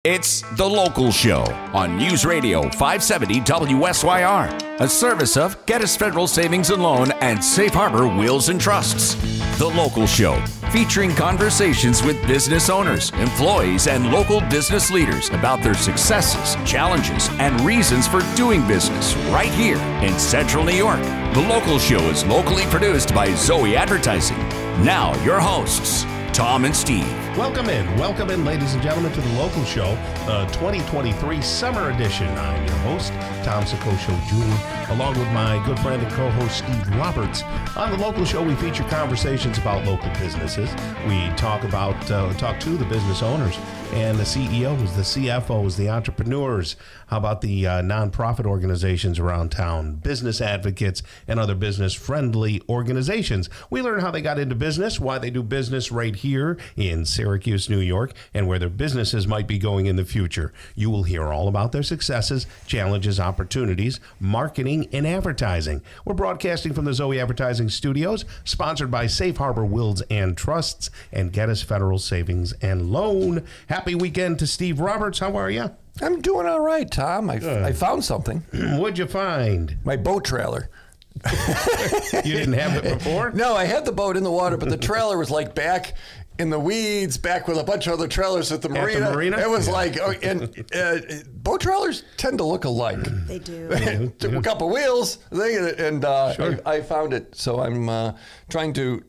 It's The Local Show on News Radio 570 WSYR, a service of Geddes Federal Savings and Loan and Safe Harbor Wills and Trusts. The Local Show, featuring conversations with business owners, employees, and local business leaders about their successes, challenges, and reasons for doing business right here in Central New York. The Local Show is locally produced by Zoey Advertising. Now, your hosts, Tom and Steve. Welcome in, ladies and gentlemen, to The Local Show, 2023 Summer Edition. I'm your host, Tom Soccocio Jr., along with my good friend and co-host, Steve Roberts. On The Local Show, we feature conversations about local businesses. We talk to the business owners and the CEOs, the CFOs, the entrepreneurs. How about the nonprofit organizations around town, business advocates, and other business-friendly organizations. We learn how they got into business, why they do business right here in Syracuse, New York, and where their businesses might be going in the future. You will hear all about their successes, challenges, opportunities, marketing, and advertising. We're broadcasting from the Zoey Advertising Studios, sponsored by Safe Harbor Wills and Trusts and Geddes Federal Savings and Loan. Happy weekend to Steve Roberts. How are you? I'm doing all right, Tom. I found something. What'd you find? My boat trailer. You didn't have it before? No, I had the boat in the water, but the trailer was like back in the weeds, back with a bunch of other trailers at the marina. At the marina? It was like, boat trailers tend to look alike. They do. A couple wheels, and Sure. I found it. So I'm trying to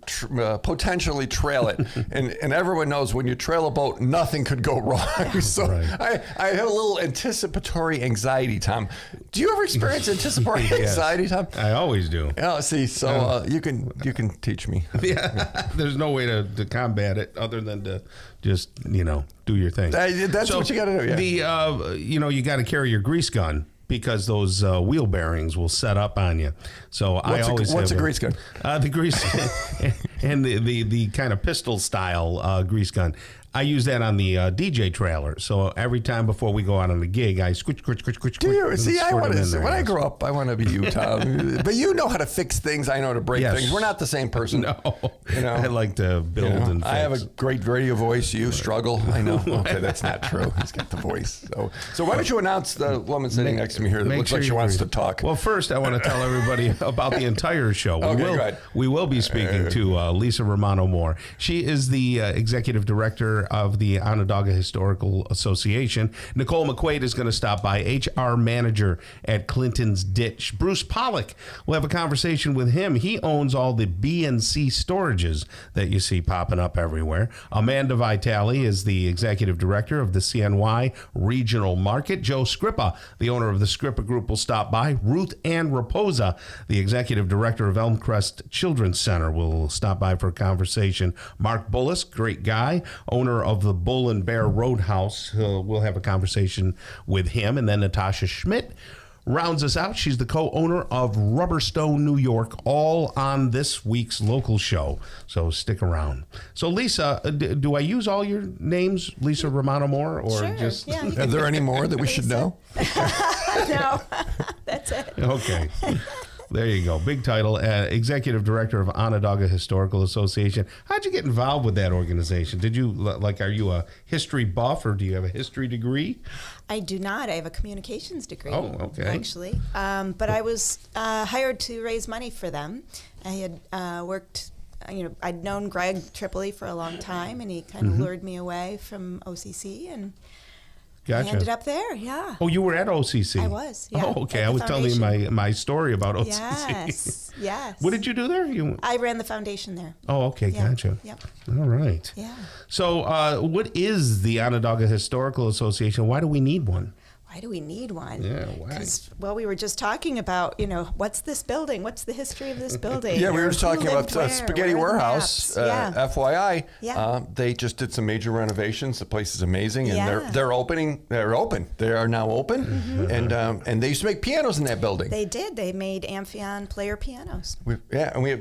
potentially trail it. and everyone knows when you trail a boat, nothing could go wrong. So Right. I have a little anticipatory anxiety, Tom. Do you ever experience anticipatory anxiety, Tom? I always do. Oh, see, so you can teach me. Yeah, there's no way to combat it other than to just, do your thing. That's what you got to do, yeah. You got to carry your grease gun because those wheel bearings will set up on you. So What's a grease gun? The grease and the kind of pistol style grease gun. I use that on the DJ trailer. So every time before we go out on the gig, I squish. Do you? See, when I grow up, I want to be you, Tom. But you know how to fix things. I know how to break things. We're not the same person. No. I like to build and fix. I have a great radio voice. You struggle. I know. Okay, that's not true. He's got the voice. So why don't you announce the woman sitting next to me here that looks like she wants to talk? Well, first, I want to tell everybody about the entire show. Go ahead. We will be speaking to Lisa Romano more. She is the executive director of the Onondaga Historical Association. Nicole McQuaid is going to stop by, HR manager at Clinton's Ditch. Bruce Pollock, we'll have a conversation with him. He owns all the B&C storages that you see popping up everywhere. Amanda Vitale is the executive director of the CNY Regional Market. Joe Scrippa, the owner of the Scrippa Group, will stop by. Ruth Ann Raposa, the executive director of Elmcrest Children's Center, will stop by for a conversation. Mark Bullis, great guy, owner of the Bull and Bear Roadhouse. We'll have a conversation with him. And then Natasha Schmidt rounds us out. She's the co-owner of Rubberstone, New York, all on this week's Local Show. So stick around. So Lisa, do I use all your names, Lisa Romano Moore, or Sure, just? yeah. Are there any more that we should know? No, that's it. Okay. There you go. Big title. Executive Director of Onondaga Historical Association. How'd you get involved with that organization? Did you, are you a history buff or do you have a history degree? I do not. I have a communications degree. Oh, okay. Actually. But I was hired to raise money for them. I had worked, I'd known Greg Tripoli for a long time, and he kind of lured me away from OCC, and Gotcha. I ended up there, yeah. Oh, you were at OCC? I was, yeah. Oh, okay. At I the was telling you foundation. my story about OCC. Yes. What did you do there? I ran the foundation there. Oh, okay. Yeah. Gotcha. Yep. All right. Yeah. So what is the Onondaga Historical Association? Why do we need one? Why do we need one? Yeah, why? 'Cause, well, we were just talking about, what's this building? What's the history of this building? Yeah, we were just Who talking lived about where? Spaghetti Where are the Warehouse. maps? Yeah. FYI, Yeah. they just did some major renovations. The place is amazing, and Yeah. they're opening. They're open. They are now open, and they used to make pianos in that building. They did. They made Amphion player pianos.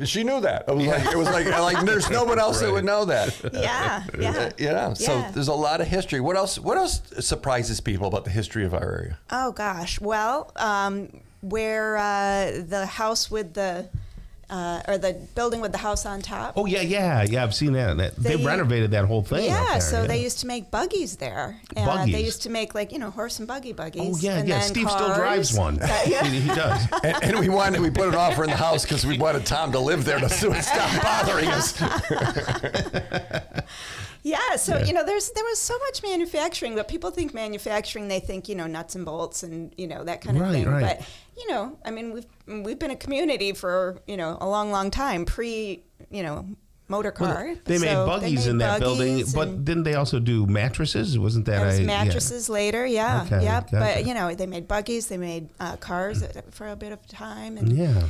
She knew that. It was like there's no one else that would know that. Yeah. So Yeah. there's a lot of history. What else surprises people about the history of our area? Oh gosh. Well, where the house with the or the building with the house on top. Oh, yeah. I've seen that. They renovated that whole thing. Yeah, up there, so they used to make buggies there. Buggies? They used to make horse and buggies. Oh, yeah. And then Steve cars. still drives one. He does. And we put an offer in the house because we wanted Tom to live there to stop bothering us. Yeah, so there was so much manufacturing, but people think manufacturing, they think nuts and bolts and that kind of thing. Right. But we've been a community for a long time, pre motor car. Well, they made buggies in that building, but didn't they also do mattresses? Wasn't that mattresses later? Yeah, okay, yeah. gotcha. But they made buggies, they made cars for a bit of time, and yeah.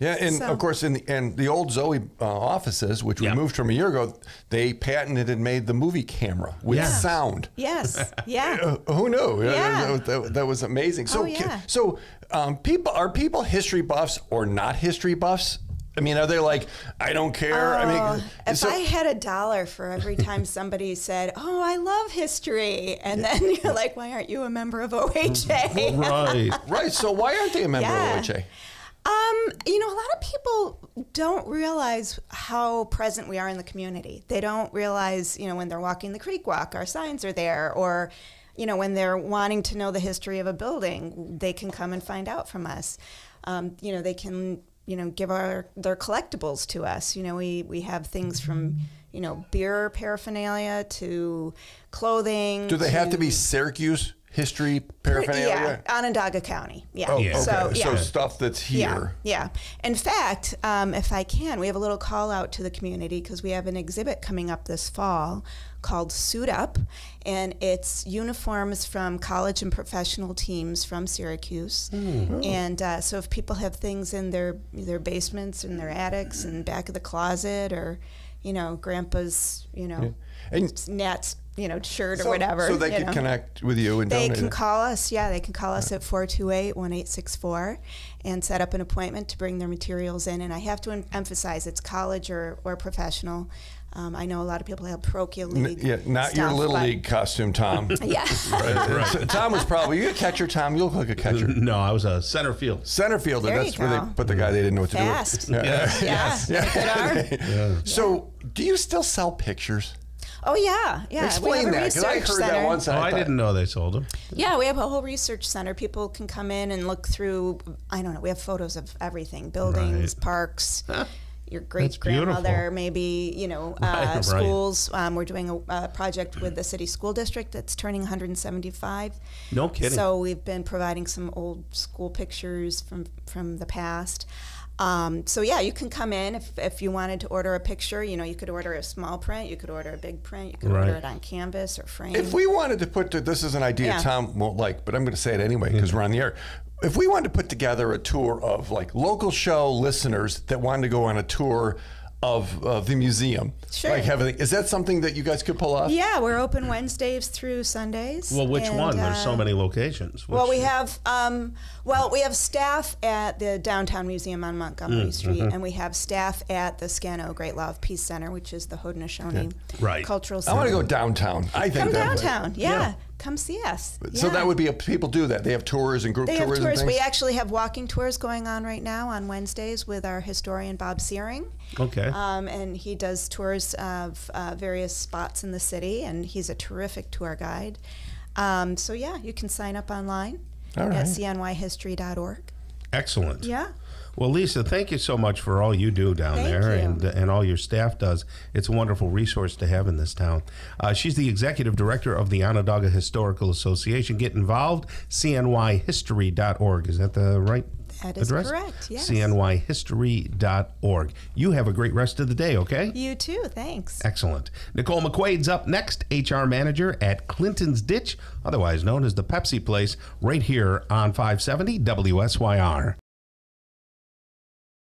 And of course, in the old Zoey offices, which we moved from a year ago, they patented and made the movie camera with sound. Yes, yeah. Who knew? Yeah. That was amazing. So, Oh, yeah. are people history buffs or not history buffs? I mean, are they like, I don't care? If I had $1 for every time somebody said, "Oh, I love history," and then you're like, "Why aren't you a member of OHA?" Right. So why aren't they a member of OHA? A lot of people don't realize how present we are in the community. They don't realize, when they're walking the creek walk, our signs are there, or when they're wanting to know the history of a building, they can come and find out from us. They can give their collectibles to us. We have things from, beer paraphernalia to clothing. Do they have to be Syracuse history paraphernalia? Yeah, Onondaga County. Yeah. Oh, okay. So stuff that's here. Yeah. In fact, if I can, we have a little call out to the community because we have an exhibit coming up this fall called Suit Up, and it's uniforms from college and professional teams from Syracuse. And so if people have things in their basements and their attics and back of the closet, or grandpa's and Nat's shirt or whatever, so they can connect with you and they donate can it. call us. Yeah, they can call us at 428-1864 and set up an appointment to bring their materials in. And I have to emphasize, it's college or professional. I know a lot of people have parochial league. Not stuff, your little league costume, Tom. Yeah. Right. So Tom was probably, you a catcher, Tom? You look like a catcher. No, I was a center field. Center fielder. There That's you where go. they put the guy they didn't know what to Fast. do with. Yeah. Good arm. So, do you still sell pictures? Oh, yeah. Explain we have a that, because I research heard that once. I didn't know they sold them. Yeah, we have a whole research center. People can come in and look through, I don't know, we have photos of everything, buildings, parks, your great-grandmother, maybe, schools. We're doing a project with the city school district that's turning 175. No kidding. So we've been providing some old school pictures from the past. You can come in if you wanted to order a picture. You could order a small print, you could order a big print, you could order it on canvas or frame. If we wanted to this is an idea Tom won't like, but I'm going to say it anyway because we're on the air. If we wanted to put together a tour of local show listeners that wanted to go on a tour of the museum, sure. Is that something that you guys could pull off? Yeah, we're open Wednesdays through Sundays. Well, which one? There's so many locations. We have staff at the Downtown Museum on Montgomery Street, and we have staff at the Scano Great Law of Peace Center, which is the Haudenosaunee Cultural Center. I want to go downtown. Come downtown. Yeah. Come see us. So that would be people do that. They have tours and group tours. They have tours. And things? We actually have walking tours going on right now on Wednesdays with our historian Bob Searing. Okay. And he does tours of various spots in the city, and he's a terrific tour guide. You can sign up online at cnyhistory.org. Excellent. Yeah. Well, Lisa, thank you so much for all you do down there and all your staff does. It's a wonderful resource to have in this town. She's the executive director of the Onondaga Historical Association. Get involved, cnyhistory.org. Is that the right That is address? correct, yes. cnyhistory.org. You have a great rest of the day, okay? You too, thanks. Excellent. Nicole McQuaid's up next, HR manager at Clinton's Ditch, otherwise known as the Pepsi Place, right here on 570 WSYR.